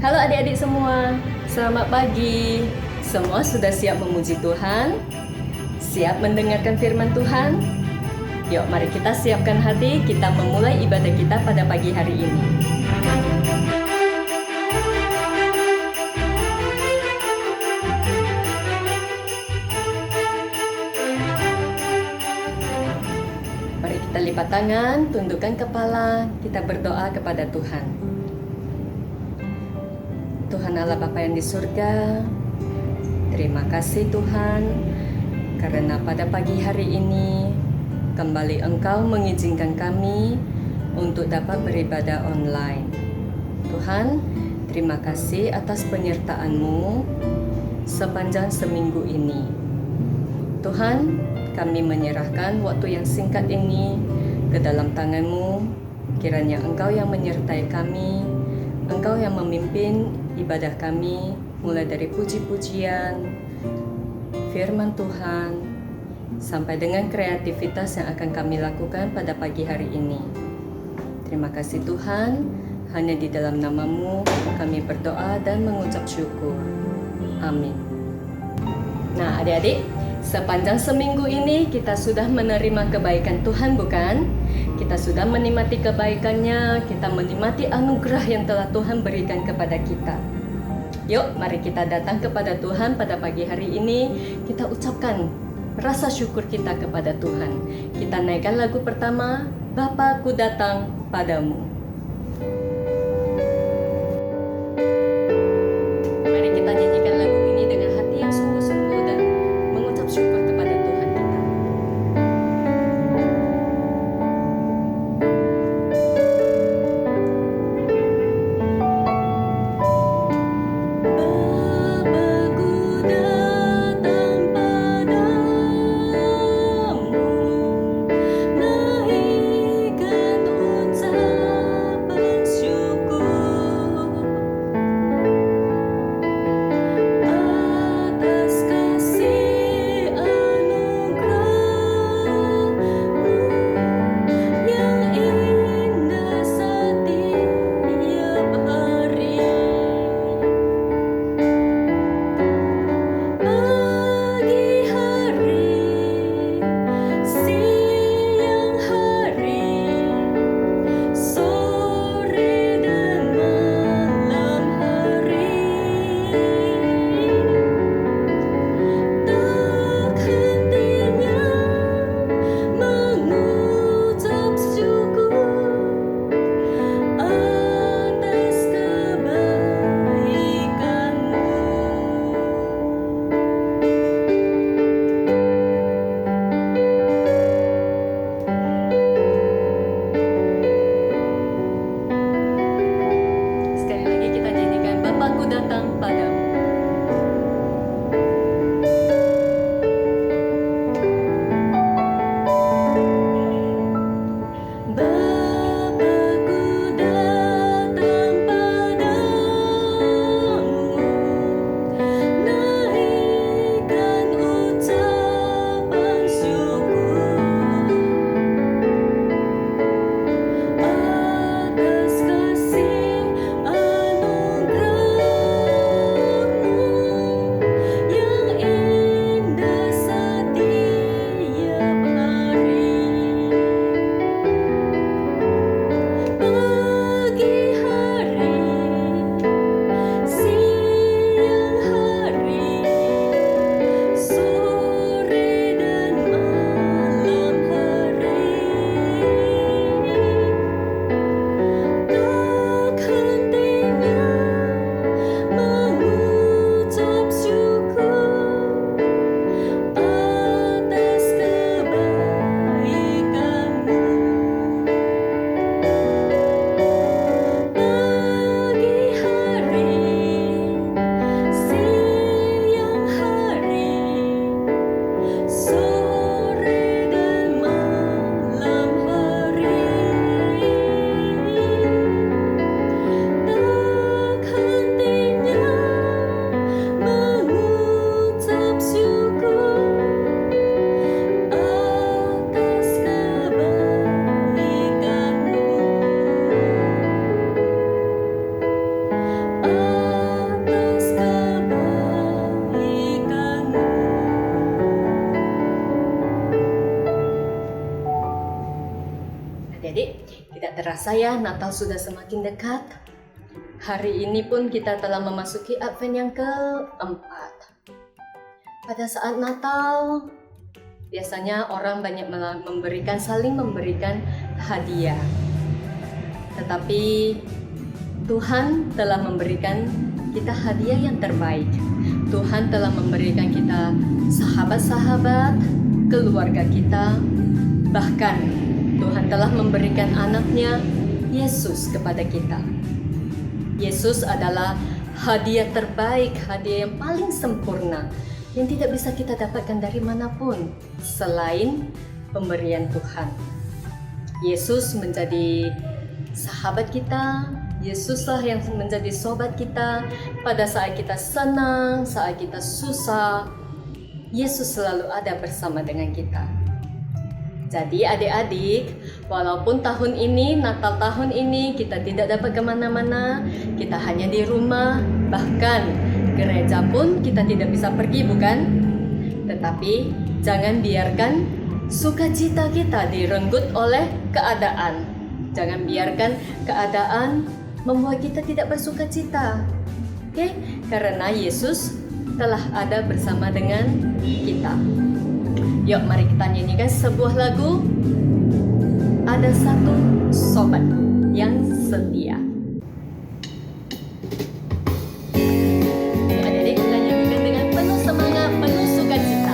Halo adik-adik semua, selamat pagi. Semua sudah siap memuji Tuhan? Siap mendengarkan firman Tuhan? Yuk mari kita siapkan hati, kita memulai ibadah kita pada pagi hari ini. Mari kita lipat tangan, tundukkan kepala, kita berdoa kepada Tuhan. Tuhan Allah Bapa yang di surga, terima kasih Tuhan, karena pada pagi hari ini kembali Engkau mengizinkan kami untuk dapat beribadah online. Tuhan, terima kasih atas penyertaan-Mu sepanjang seminggu ini. Tuhan, kami menyerahkan waktu yang singkat ini ke dalam tangan-Mu. Kiranya Engkau yang menyertai kami, Engkau yang memimpin ibadah kami, mulai dari puji-pujian, firman Tuhan, sampai dengan kreativitas yang akan kami lakukan pada pagi hari ini. Terima kasih Tuhan, hanya di dalam nama-Mu kami berdoa dan mengucap syukur. Amin. Nah adik-adik, sepanjang seminggu ini kita sudah menerima kebaikan Tuhan, bukan? Kita sudah menikmati kebaikannya, kita menikmati anugerah yang telah Tuhan berikan kepada kita. Yuk, mari kita datang kepada Tuhan pada pagi hari ini. Kita ucapkan rasa syukur kita kepada Tuhan. Kita naikkan lagu pertama, Bapa ku datang padamu. Mari kita nyanyikan lagu ini dengan hati yang sungguh-sungguh dan mengucap syukur kepada Tuhan kita. Naikkan ucapan terasa ya Natal sudah semakin dekat. Hari ini pun kita telah memasuki Advent yang keempat. Pada saat Natal, biasanya orang banyak saling memberikan hadiah. Tetapi Tuhan telah memberikan kita hadiah yang terbaik. Tuhan telah memberikan kita sahabat-sahabat, keluarga kita, bahkan Tuhan telah memberikan anaknya, Yesus, kepada kita. Yesus adalah hadiah terbaik, hadiah yang paling sempurna, yang tidak bisa kita dapatkan dari manapun selain pemberian Tuhan. Yesus menjadi sahabat kita, Yesuslah yang menjadi sobat kita pada saat kita senang, saat kita susah. Yesus selalu ada bersama dengan kita. Jadi adik-adik, walaupun tahun ini, Natal tahun ini kita tidak dapat kemana-mana, kita hanya di rumah, bahkan gereja pun kita tidak bisa pergi, bukan? Tetapi jangan biarkan sukacita kita direnggut oleh keadaan. Jangan biarkan keadaan membuat kita tidak bersukacita. Oke? Karena Yesus telah ada bersama dengan kita. Yuk mari kita nyanyikan sebuah lagu. Ada satu sobatku yang setia. Adik-adik kita nyanyikan dengan penuh semangat, penuh sukacita.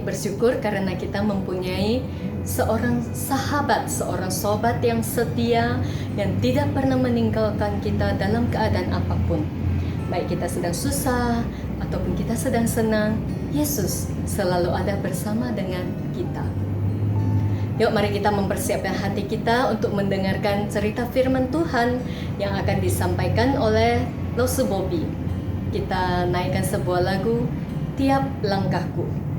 Bersyukur karena kita mempunyai seorang sahabat, seorang sobat yang setia, yang tidak pernah meninggalkan kita dalam keadaan apapun. Baik kita sedang susah ataupun kita sedang senang, Yesus selalu ada bersama dengan kita. Yuk mari kita mempersiapkan hati kita untuk mendengarkan cerita firman Tuhan yang akan disampaikan oleh Lose Bobby. Kita naikkan sebuah lagu, Tiap Langkahku.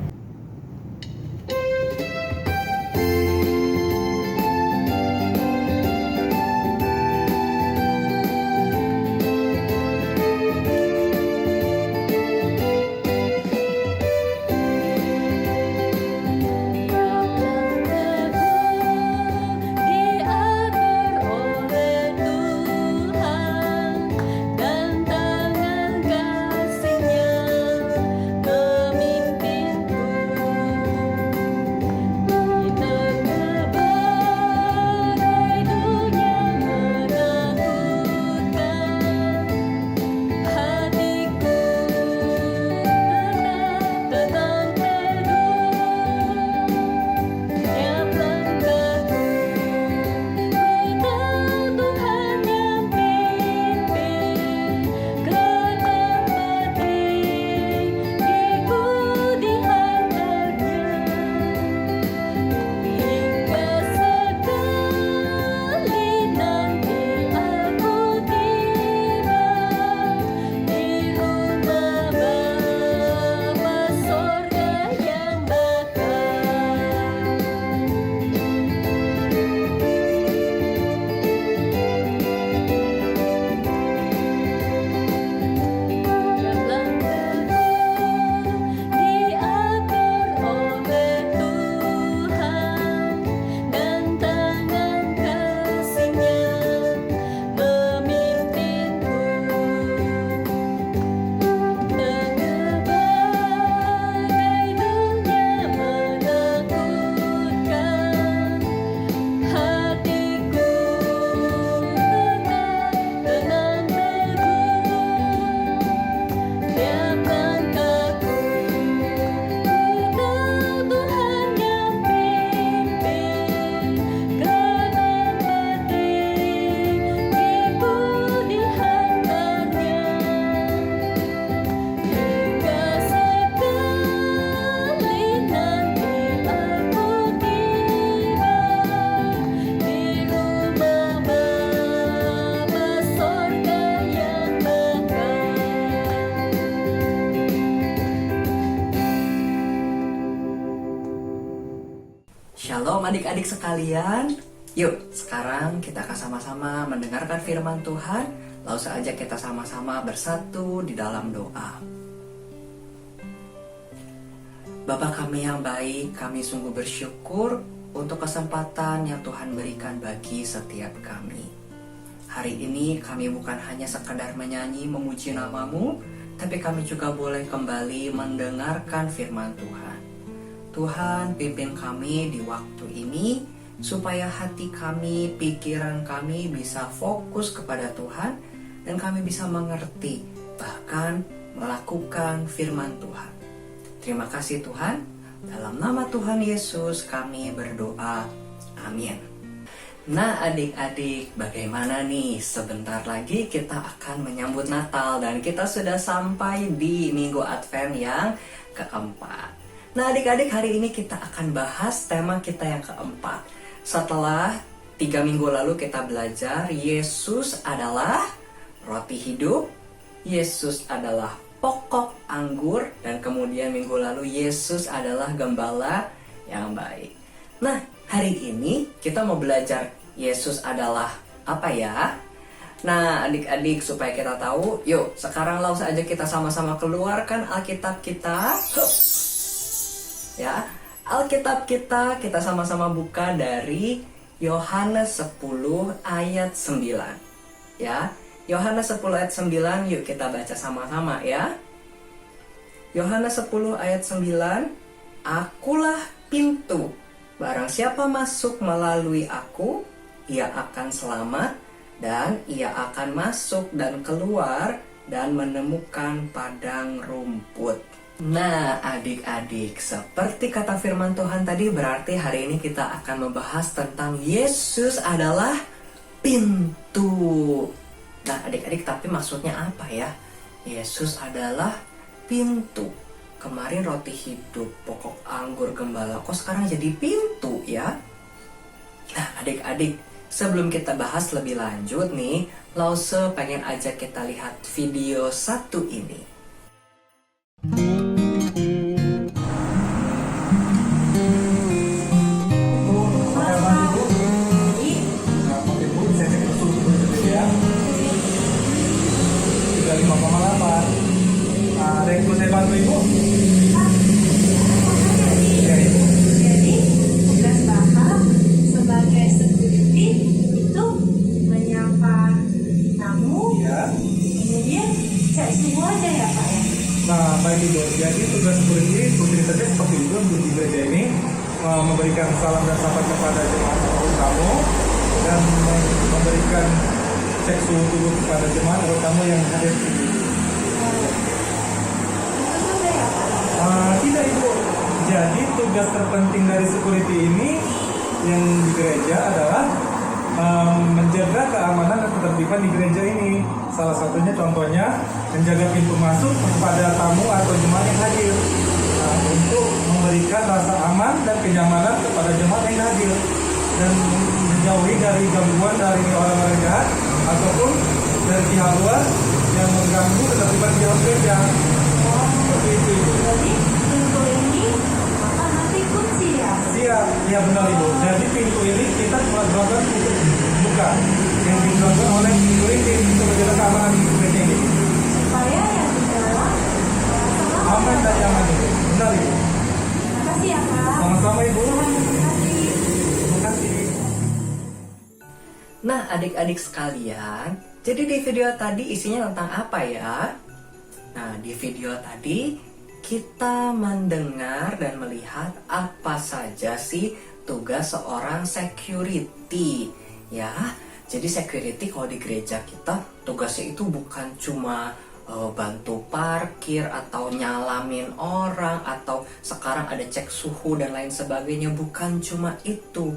Diatur Shalom adik-adik sekalian. Yuk, sekarang kita akan sama-sama mendengarkan firman Tuhan. Lalu saja kita sama-sama bersatu di dalam doa. Bapa kami yang baik, kami sungguh bersyukur untuk kesempatan yang Tuhan berikan bagi setiap kami. Hari ini kami bukan hanya sekadar menyanyi memuji nama-Mu, tapi kami juga boleh kembali mendengarkan firman Tuhan. Tuhan, pimpin kami di waktu ini supaya hati kami, pikiran kami bisa fokus kepada Tuhan dan kami bisa mengerti, bahkan melakukan firman Tuhan. Terima kasih Tuhan, dalam nama Tuhan Yesus kami berdoa, amin. Nah adik-adik, bagaimana nih? Sebentar lagi kita akan menyambut Natal dan kita sudah sampai di Minggu Advent yang keempat. Nah adik-adik, hari ini kita akan bahas tema kita yang keempat. Setelah 3 minggu lalu kita belajar Yesus adalah roti hidup, Yesus adalah pokok anggur, dan kemudian minggu lalu Yesus adalah gembala yang baik. Nah hari ini kita mau belajar Yesus adalah apa ya? Nah adik-adik, supaya kita tahu, yuk sekarang langsung aja kita sama-sama keluarkan Alkitab kita. Ya, Alkitab kita sama-sama buka dari Yohanes 10 ayat 9. Ya, Yohanes 10 ayat 9, yuk kita baca sama-sama ya. Yohanes 10 ayat 9, Akulah pintu, barang siapa masuk melalui aku, ia akan selamat, dan ia akan masuk dan keluar dan menemukan padang rumput. Nah adik-adik, seperti kata firman Tuhan tadi, berarti hari ini kita akan membahas tentang Yesus adalah pintu. Nah adik-adik, tapi maksudnya apa ya? Yesus adalah pintu. Kemarin roti hidup, pokok anggur, gembala, kok sekarang jadi pintu ya? Nah adik-adik, sebelum kita bahas lebih lanjut nih, Lause pengen ajak kita lihat video satu ini. Nah, baik Ibu. Jadi tugas Putri tadi seperti itu di gereja ini memberikan salam dan sapa kepada jemaat tamu dan memberikan cek suhu tubuh kepada jemaat tamu yang hadir di sini. Tidak Ibu. Jadi tugas terpenting dari security ini yang di gereja adalah menjaga keamanan dan ketertiban di gereja ini. Salah satunya contohnya menjaga pintu masuk kepada tamu atau jemaat yang hadir, untuk memberikan rasa aman dan kenyamanan kepada jemaat yang hadir dan menjauhi dari gangguan dari orang-orang jahat ataupun dari pihak luar yang mengganggu ketertiban di dalam gereja. Seperti itu Ibu. Jadi pintu ini nanti kunci ya? Siap, ya benar Ibu. Jadi pintu ini kita melakukan untuk buka yang dilakukan oleh security untuk menjaga keamanan di gereja ini. Supaya yang di dalam Aman dan nyaman Ibu. Benar Ibu. Terima kasih ya Kak. Sama-sama Ibu. Terima kasih. Terima kasih. Nah adik-adik sekalian, jadi di video tadi isinya tentang apa ya? Nah di video tadi kita mendengar dan melihat apa saja sih tugas seorang security ya. Jadi security kalau di gereja kita tugasnya itu bukan cuma bantu parkir atau nyalamin orang atau sekarang ada cek suhu dan lain sebagainya, bukan cuma itu.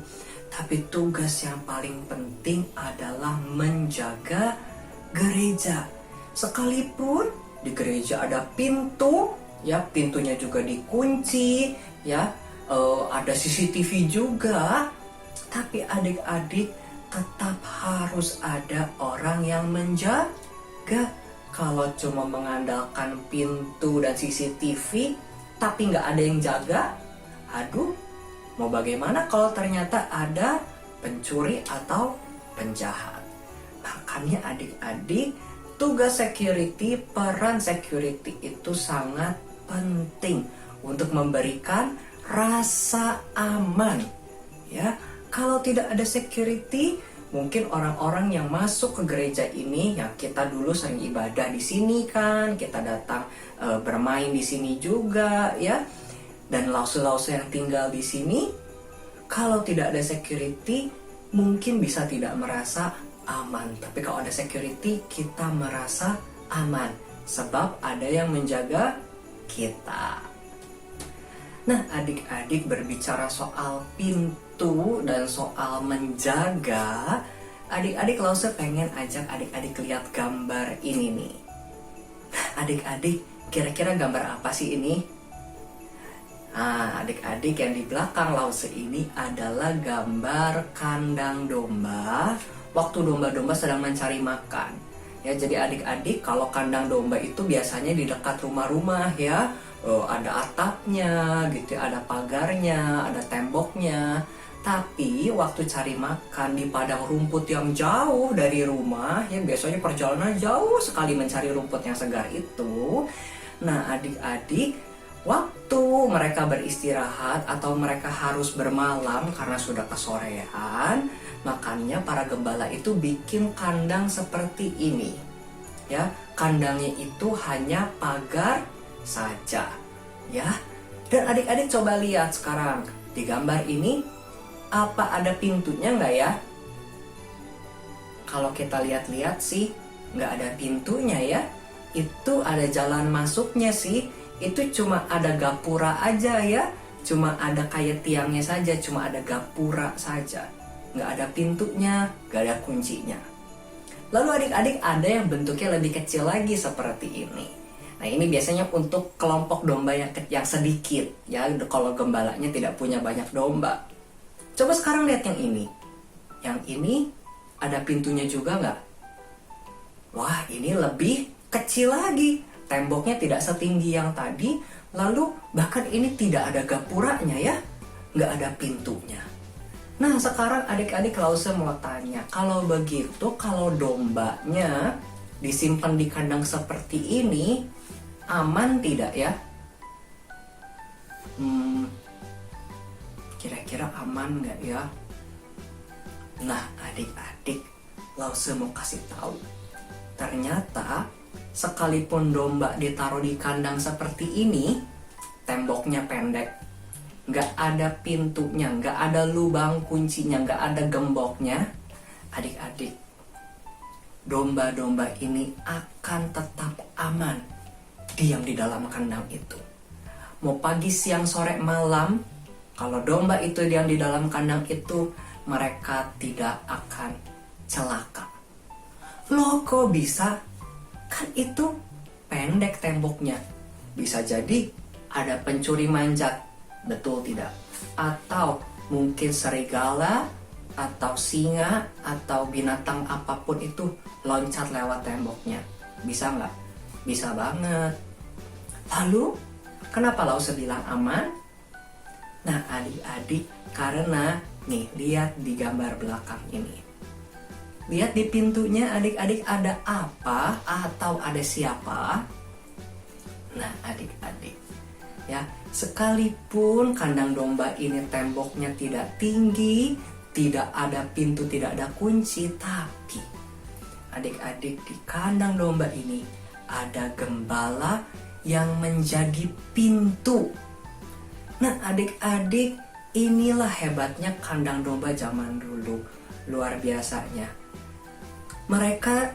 Tapi tugas yang paling penting adalah menjaga gereja. Sekalipun di gereja ada pintu, ya pintunya juga dikunci, ya ada CCTV juga. Tapi adik-adik tetap harus ada orang yang menjaga. Kalau cuma mengandalkan pintu dan CCTV, tapi nggak ada yang jaga, aduh, Mau bagaimana kalau ternyata ada pencuri atau penjahat? Makanya adik-adik, tugas security, peran security itu sangat penting untuk memberikan rasa aman. Ya, kalau tidak ada security, mungkin orang-orang yang masuk ke gereja ini, yang kita dulu sering ibadah di sini kan, kita datang bermain di sini juga, ya. Dan lause-lause yang tinggal di sini, kalau tidak ada security, mungkin bisa tidak merasa aman. Tapi kalau ada security, kita merasa aman. Sebab ada yang menjaga kita. Nah, adik-adik berbicara soal pintu dan soal menjaga, adik-adik Lause pengen ajak adik-adik lihat gambar ini nih. Adik-adik, kira-kira gambar apa sih ini? Nah, adik-adik yang di belakang Lause ini adalah gambar kandang domba waktu domba-domba sedang mencari makan. Ya, jadi adik-adik kalau kandang domba itu biasanya di dekat rumah-rumah ya. Ada atapnya gitu, ada pagarnya, ada temboknya. Tapi waktu cari makan di padang rumput yang jauh dari rumah, ya biasanya perjalanan jauh sekali mencari rumput yang segar itu. Nah, adik-adik, waktu mereka beristirahat atau mereka harus bermalam karena sudah kesorean, makanya para gembala itu bikin kandang seperti ini. Ya, kandangnya itu hanya pagar saja, ya. Dan adik-adik coba lihat sekarang di gambar ini, apa ada pintunya nggak ya? Kalau kita lihat-lihat sih nggak ada pintunya ya. Itu ada jalan masuknya sih. Itu cuma ada gapura aja ya. Cuma ada kayak tiangnya saja, cuma ada gapura saja. Nggak ada pintunya, nggak ada kuncinya. Lalu adik-adik ada yang bentuknya lebih kecil lagi seperti ini. Nah, ini biasanya untuk kelompok domba yang sedikit ya, kalau gembalanya tidak punya banyak domba. Coba sekarang lihat yang ini. Yang ini ada pintunya juga nggak? Wah, ini lebih kecil lagi. Temboknya tidak setinggi yang tadi. Lalu bahkan ini tidak ada gapuranya ya. Nggak ada pintunya. Nah, sekarang adik-adik Lause mau tanya. Kalau begitu, kalau dombanya disimpan di kandang seperti ini, aman tidak ya? Kira-kira aman nggak ya? Nah, adik-adik, Lause mau kasih tahu. Ternyata, sekalipun domba ditaruh di kandang seperti ini, temboknya pendek, nggak ada pintunya, nggak ada lubang kuncinya, nggak ada gemboknya, adik-adik, domba-domba ini akan tetap aman diam di dalam kandang itu. Mau pagi, siang, sore, malam, kalau domba itu diam di dalam kandang itu, mereka tidak akan celaka. Loh, kok bisa? Kan itu pendek temboknya. Bisa jadi ada pencuri manjat, betul tidak? Atau mungkin serigala, atau singa, atau binatang apapun itu loncat lewat temboknya. Bisa nggak? Bisa banget. Lalu, kenapa Lause bilang aman? Nah, adik-adik, karena nih, lihat di gambar belakang ini. Lihat di pintunya, adik-adik, ada apa atau ada siapa? Nah, adik-adik, ya, sekalipun kandang domba ini temboknya tidak tinggi, tidak ada pintu, tidak ada kunci, tapi adik-adik, di kandang domba ini ada gembala yang menjadi pintu. Nah, adik-adik, inilah hebatnya kandang domba zaman dulu. Luar biasanya. Mereka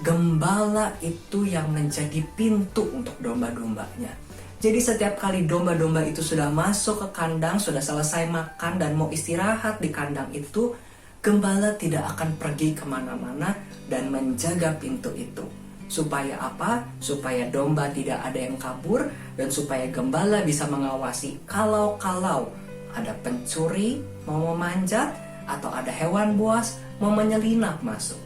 gembala itu yang menjadi pintu untuk domba-dombanya. Jadi setiap kali domba-domba itu sudah masuk ke kandang, sudah selesai makan dan mau istirahat di kandang itu, gembala tidak akan pergi kemana-mana dan menjaga pintu itu. Supaya apa? Supaya domba tidak ada yang kabur dan supaya gembala bisa mengawasi kalau ada pencuri mau memanjat atau ada hewan buas mau menyelinap masuk.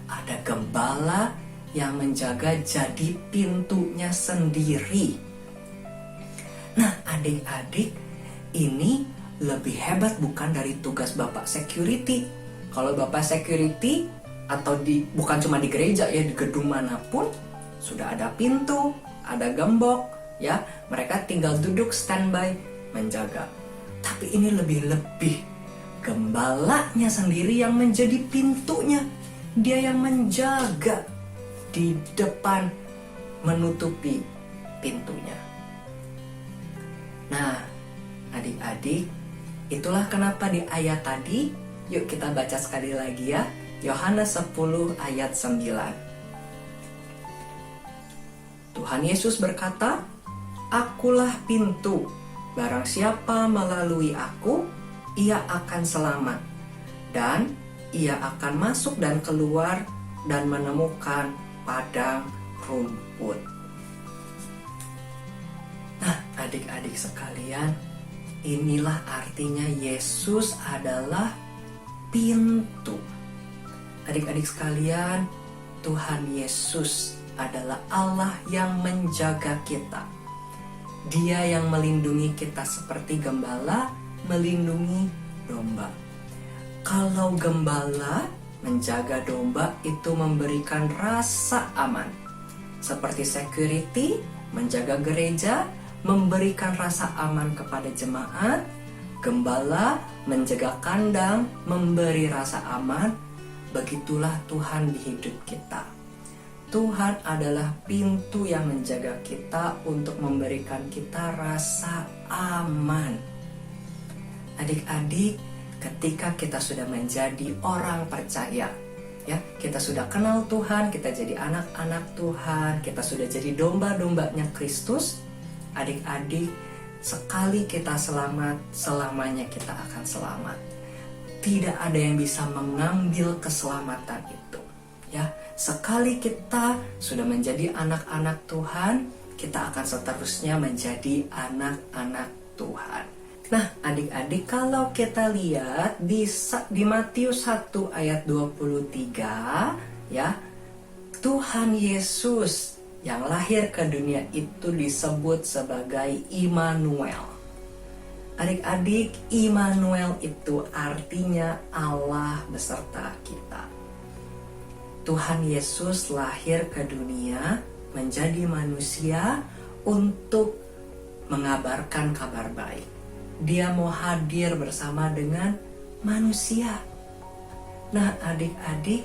Ada gembala yang menjaga jadi pintunya sendiri. Nah, adik-adik, ini lebih hebat bukan dari tugas Bapak security. Kalau Bapak security atau bukan cuma di gereja ya, di gedung manapun sudah ada pintu, ada gembok ya, mereka tinggal duduk standby menjaga. Tapi ini lebih-lebih, gembalanya sendiri yang menjadi pintunya. Dia yang menjaga di depan, menutupi pintunya. Nah, adik-adik, itulah kenapa di ayat tadi, yuk kita baca sekali lagi ya, Yohanes 10 ayat 9. Tuhan Yesus berkata, "Akulah pintu, barang siapa melalui aku, ia akan selamat, dan ia akan masuk dan keluar dan menemukan padang rumput." Nah, adik-adik sekalian, inilah artinya Yesus adalah pintu. Adik-adik sekalian, Tuhan Yesus adalah Allah yang menjaga kita. Dia yang melindungi kita seperti gembala melindungi domba. Kalau gembala menjaga domba itu memberikan rasa aman. Seperti security menjaga gereja, memberikan rasa aman kepada jemaat. Gembala menjaga kandang, memberi rasa aman. Begitulah Tuhan di hidup kita. Tuhan adalah pintu yang menjaga kita untuk memberikan kita rasa aman. Adik-adik, ketika kita sudah menjadi orang percaya, ya, kita sudah kenal Tuhan, kita jadi anak-anak Tuhan, kita sudah jadi domba-dombanya Kristus. Adik-adik, sekali kita selamat, selamanya kita akan selamat. Tidak ada yang bisa mengambil keselamatan itu. Ya, sekali kita sudah menjadi anak-anak Tuhan, kita akan seterusnya menjadi anak-anak Tuhan. Nah, adik-adik, kalau kita lihat di Matius 1 ayat 23, ya, Tuhan Yesus yang lahir ke dunia itu disebut sebagai Immanuel. Adik-adik, Immanuel itu artinya Allah beserta kita. Tuhan Yesus lahir ke dunia menjadi manusia untuk mengabarkan kabar baik. Dia mau hadir bersama dengan manusia. Nah, adik-adik,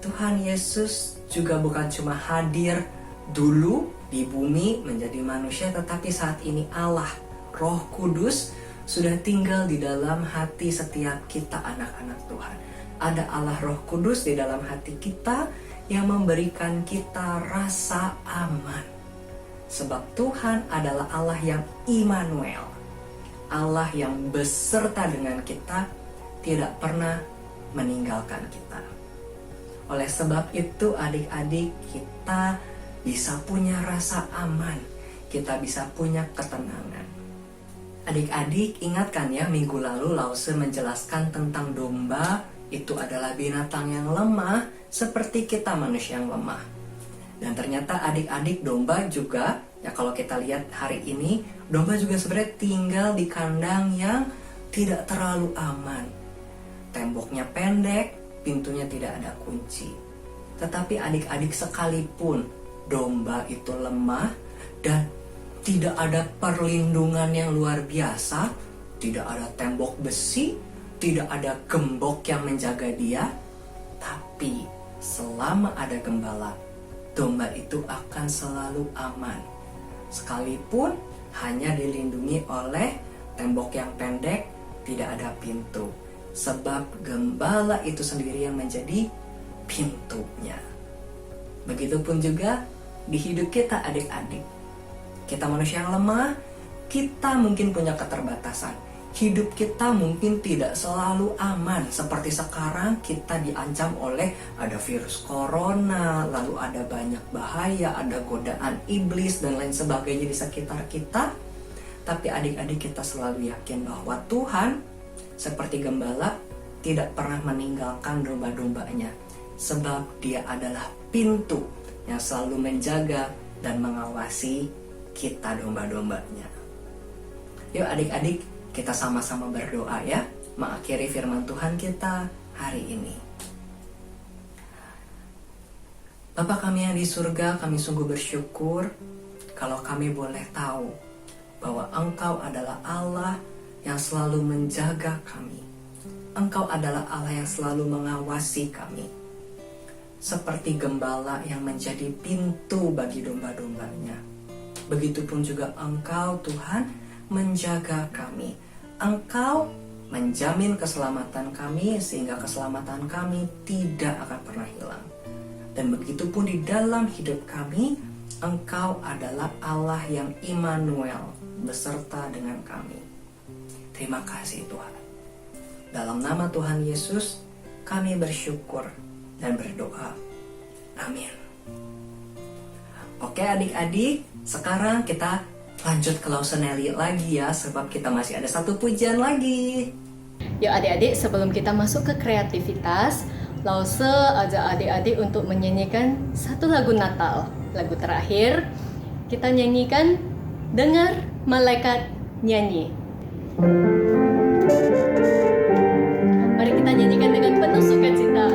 Tuhan Yesus juga bukan cuma hadir dulu di bumi menjadi manusia, tetapi saat ini Allah, Roh Kudus, sudah tinggal di dalam hati setiap kita anak-anak Tuhan. Ada Allah Roh Kudus di dalam hati kita yang memberikan kita rasa aman. Sebab Tuhan adalah Allah yang Immanuel. Allah yang beserta dengan kita, tidak pernah meninggalkan kita. Oleh sebab itu adik-adik, kita bisa punya rasa aman. Kita bisa punya ketenangan. Adik-adik ingatkan ya, minggu lalu Lause menjelaskan tentang domba. Itu adalah binatang yang lemah seperti kita manusia yang lemah. Dan ternyata adik-adik, domba juga, ya kalau kita lihat hari ini, domba juga sebenarnya tinggal di kandang yang tidak terlalu aman. Temboknya pendek, pintunya tidak ada kunci. Tetapi adik-adik, sekalipun domba itu lemah dan tidak ada perlindungan yang luar biasa, tidak ada tembok besi, tidak ada gembok yang menjaga dia, tapi selama ada gembala, domba itu akan selalu aman. Sekalipun hanya dilindungi oleh tembok yang pendek, tidak ada pintu. Sebab gembala itu sendiri yang menjadi pintunya. Begitupun juga di hidup kita adik-adik. Kita manusia yang lemah, kita mungkin punya keterbatasan. Hidup kita mungkin tidak selalu aman. Seperti sekarang kita diancam oleh ada virus corona, lalu ada banyak bahaya, ada godaan iblis dan lain sebagainya di sekitar kita. Tapi adik-adik, kita selalu yakin bahwa Tuhan seperti gembala tidak pernah meninggalkan domba-dombanya. Sebab dia adalah pintu yang selalu menjaga dan mengawasi kita domba-dombanya. Yuk adik-adik, Kita sama-sama berdoa ya, mengakhiri firman Tuhan kita hari ini. Bapa kami yang di surga, kami sungguh bersyukur kalau kami boleh tahu bahwa Engkau adalah Allah yang selalu menjaga kami. Engkau adalah Allah yang selalu mengawasi kami. Seperti gembala yang menjadi pintu bagi domba-dombanya. Begitupun juga Engkau Tuhan menjaga kami. Engkau menjamin keselamatan kami sehingga keselamatan kami tidak akan pernah hilang. Dan begitupun di dalam hidup kami, Engkau adalah Allah yang Immanuel beserta dengan kami. Terima kasih Tuhan. Dalam nama Tuhan Yesus, kami bersyukur dan berdoa. Amin. Oke adik-adik, sekarang kita lanjut ke Lausanelli lagi ya, sebab kita masih ada satu pujian lagi. Yuk adik-adik, sebelum kita masuk ke kreativitas, Lause ajak adik-adik untuk menyanyikan satu lagu Natal. Lagu terakhir, kita nyanyikan Dengar Malaikat Nyanyi. Mari kita nyanyikan dengan penuh sukacita.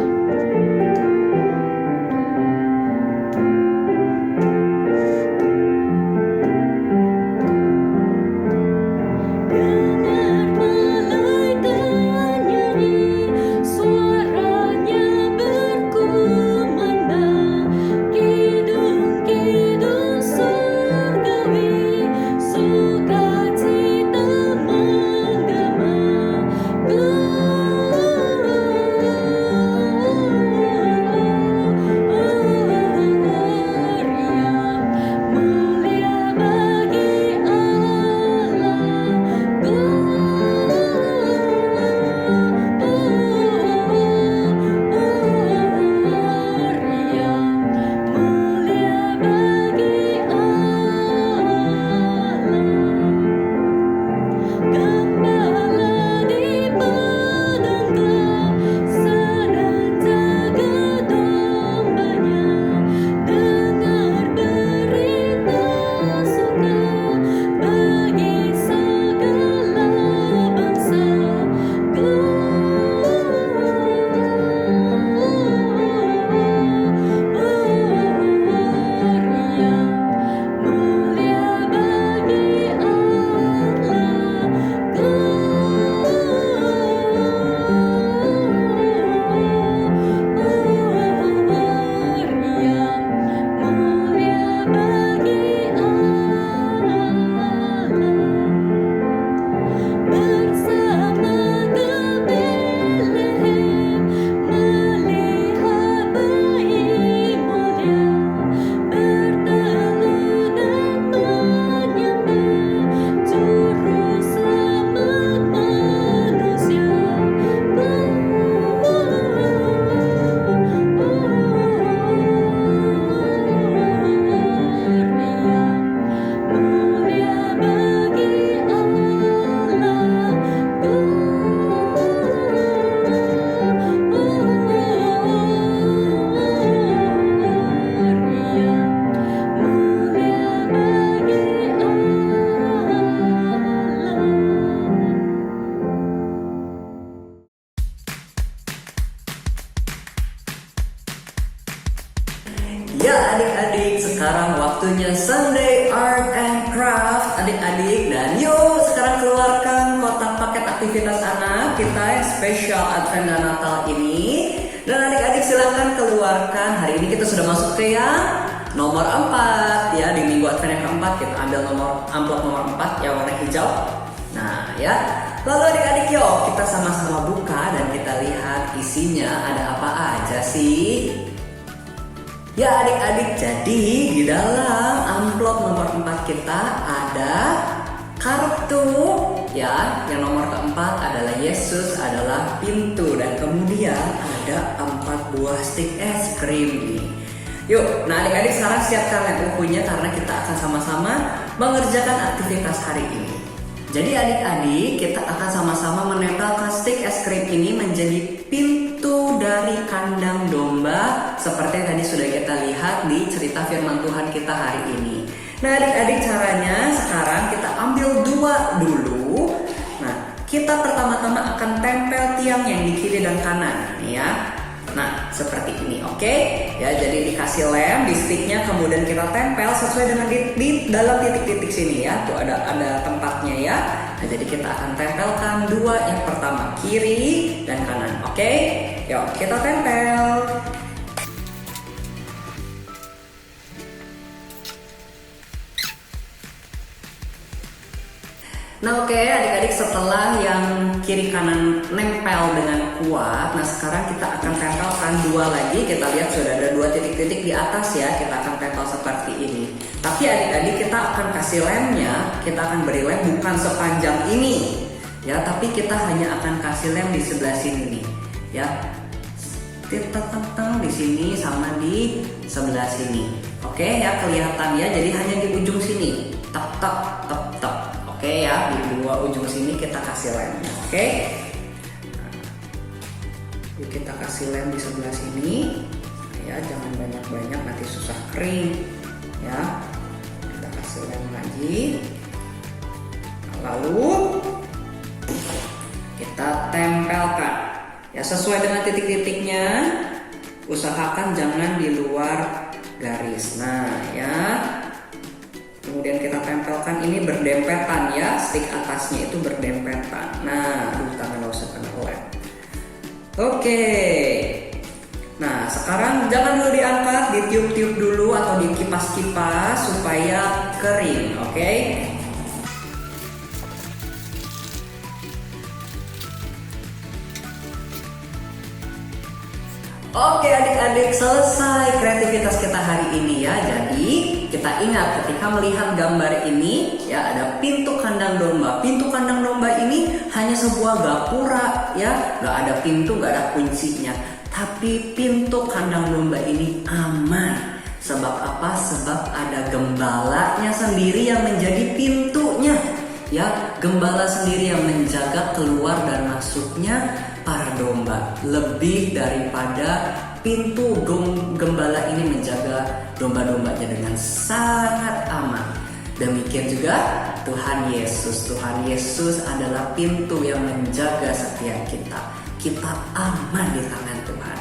Ya adik-adik, sekarang waktunya Sunday Art and Craft adik-adik. Dan yuk sekarang keluarkan kotak paket aktivitas anak kita yang spesial Advent dan Natal ini. Dan adik-adik silahkan keluarkan. Hari ini kita sudah masuk ke yang nomor 4 ya. Di minggu Advent yang keempat kita ambil amplop nomor 4 yang warna hijau. Nah ya, lalu adik-adik yuk kita sama-sama buka dan kita lihat isinya ada apa aja sih. Ya adik-adik, jadi di dalam amplop nomor 4 kita ada kartu ya. Yang nomor keempat adalah Yesus adalah pintu. Dan kemudian ada 4 buah stik es krim nih. Yuk, nah adik-adik sekarang siapkan lem bukunya karena kita akan sama-sama mengerjakan aktivitas hari ini. Jadi adik-adik, kita akan sama-sama menempelkan stik es krim ini menjadi pintu dari kandang domba seperti yang tadi sudah kita lihat di cerita firman Tuhan kita hari ini. Nah adik-adik, caranya sekarang kita ambil 2 dulu. Nah kita pertama-tama akan tempel tiang yang di kiri dan kanan, nih ya. Nah, seperti ini, oke? Ya, jadi dikasih lem di sticknya, kemudian kita tempel sesuai dengan di dalam titik-titik sini ya. Tuh ada tempatnya ya. Nah, jadi kita akan tempelkan dua, yang pertama kiri dan kanan, oke? Yuk, kita tempel. Nah oke, adik-adik, setelah yang kiri kanan nempel dengan kuat, nah sekarang kita akan tempelkan dua lagi. Kita lihat sudah ada dua titik-titik di atas ya, kita akan tempel seperti ini. Tapi adik-adik, kita akan kasih lemnya, kita akan beri lem bukan sepanjang ini ya, tapi kita hanya akan kasih lem di sebelah sini nih ya. Di sini sama di sebelah sini. Oke ya, kelihatan ya, jadi hanya di ujung sini. Tek tek tek tek. Oke ya, di dua ujung sini kita kasih lemnya. Oke. Yuk kita kasih lem di sebelah sini. Ya, jangan banyak-banyak nanti susah kering. Ya. Kita kasih lem lagi. Lalu kita tempelkan. Ya, sesuai dengan titik-titiknya. Usahakan jangan di luar garis. Nah, ya. Kemudian kita tempelkan ini berdempetan ya, stick atasnya itu berdempetan. Nah, tangan gak usah kena lem. Oke. Nah, sekarang jangan dulu diangkat, ditiup-tiup dulu atau dikipas-kipas supaya kering, oke? Oke adik-adik, selesai kreativitas kita hari ini ya. Jadi kita ingat ketika melihat gambar ini ya, ada pintu kandang domba. Pintu kandang domba ini hanya sebuah gapura ya, gak ada pintu, gak ada kuncinya. Tapi pintu kandang domba ini aman. Sebab apa? Sebab ada gembalanya sendiri yang menjadi pintunya. Ya, gembala sendiri yang menjaga keluar dan masuknya para domba. Lebih daripada pintu gembala ini menjaga domba-dombanya dengan sangat aman. Demikian juga Tuhan Yesus. Tuhan Yesus adalah pintu yang menjaga setiap kita. Kita aman di tangan Tuhan.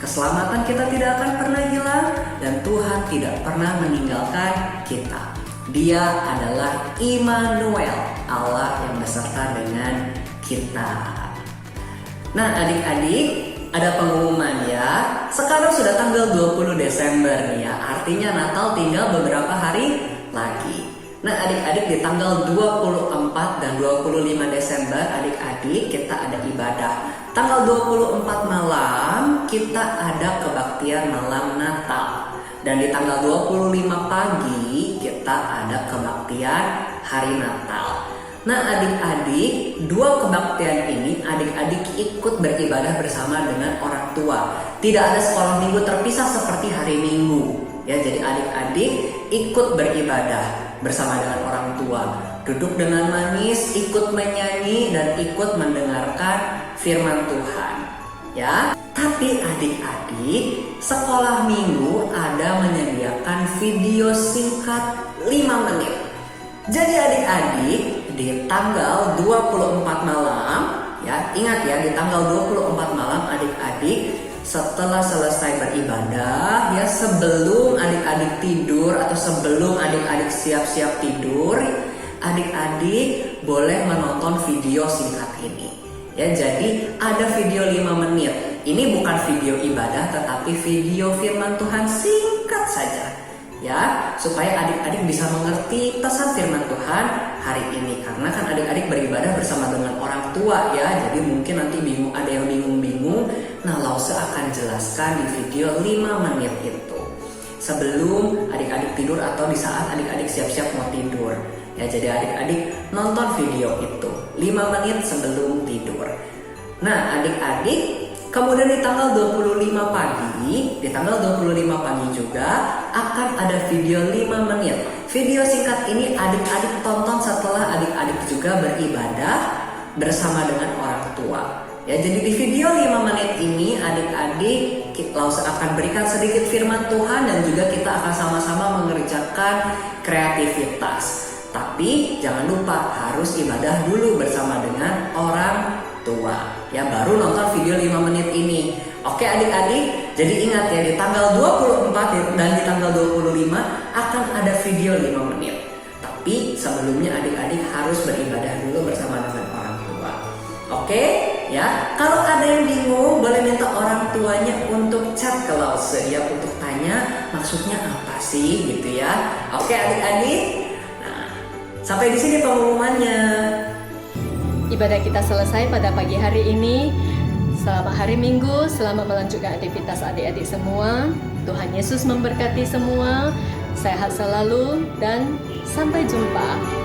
Keselamatan kita tidak akan pernah hilang dan Tuhan tidak pernah meninggalkan kita. Dia adalah Immanuel, Allah yang beserta dengan kita. Nah adik-adik, ada pengumuman ya. Sekarang sudah tanggal 20 Desember nih ya. Artinya Natal tinggal beberapa hari lagi. Nah adik-adik, di tanggal 24 dan 25 Desember adik-adik kita ada ibadah. Tanggal 24 malam kita ada kebaktian malam Natal. Dan di tanggal 25 pagi kita ada kebaktian hari Natal. Nah adik-adik, dua kebaktian ini adik-adik ikut beribadah bersama dengan orang tua. Tidak ada sekolah minggu terpisah seperti hari Minggu. Ya, jadi adik-adik ikut beribadah bersama dengan orang tua. Duduk dengan manis, ikut menyanyi dan ikut mendengarkan firman Tuhan. Ya, tapi adik-adik, sekolah minggu ada menyediakan video singkat 5 menit. Jadi adik-adik, di tanggal 24 malam, ya ingat ya, di tanggal 24 malam adik-adik setelah selesai beribadah, ya sebelum adik-adik tidur atau sebelum adik-adik siap-siap tidur, adik-adik boleh menonton video singkat ini. Ya, jadi ada video 5 menit. Ini bukan video ibadah tetapi video firman Tuhan singkat saja. Ya, supaya adik-adik bisa mengerti pesan firman Tuhan hari ini. Karena kan adik-adik beribadah bersama dengan orang tua ya. Jadi mungkin nanti bingung, ada yang bingung-bingung. Nah, Lause akan jelaskan di video 5 menit itu. Sebelum adik-adik tidur atau di saat adik-adik siap-siap mau tidur. Ya, jadi adik-adik nonton video itu 5 menit sebelum tidur. Nah, adik-adik, kemudian di tanggal 25 pagi juga akan ada video 5 menit. Video singkat ini adik-adik tonton setelah adik-adik juga beribadah bersama dengan orang tua. Ya, jadi di video 5 menit ini adik-adik Lause akan berikan sedikit firman Tuhan dan juga kita akan sama-sama mengerjakan kreativitas. Tapi jangan lupa harus ibadah dulu bersama dengan orang tua. Ya, baru nonton video 5 menit ini. Oke adik-adik, jadi ingat ya, di tanggal 24 dan di tanggal 25 akan ada video 5 menit. Tapi sebelumnya adik-adik harus beribadah dulu bersama dengan orang tua. Oke, ya. Kalau ada yang bingung, boleh minta orang tuanya untuk chat ke Lause ya, untuk tanya maksudnya apa sih gitu ya. Oke adik-adik. Nah, sampai di sini pengumumannya. Ibadah kita selesai pada pagi hari ini. Selamat hari Minggu, selamat melanjutkan aktivitas adik-adik semua. Tuhan Yesus memberkati semua. Sehat selalu dan sampai jumpa.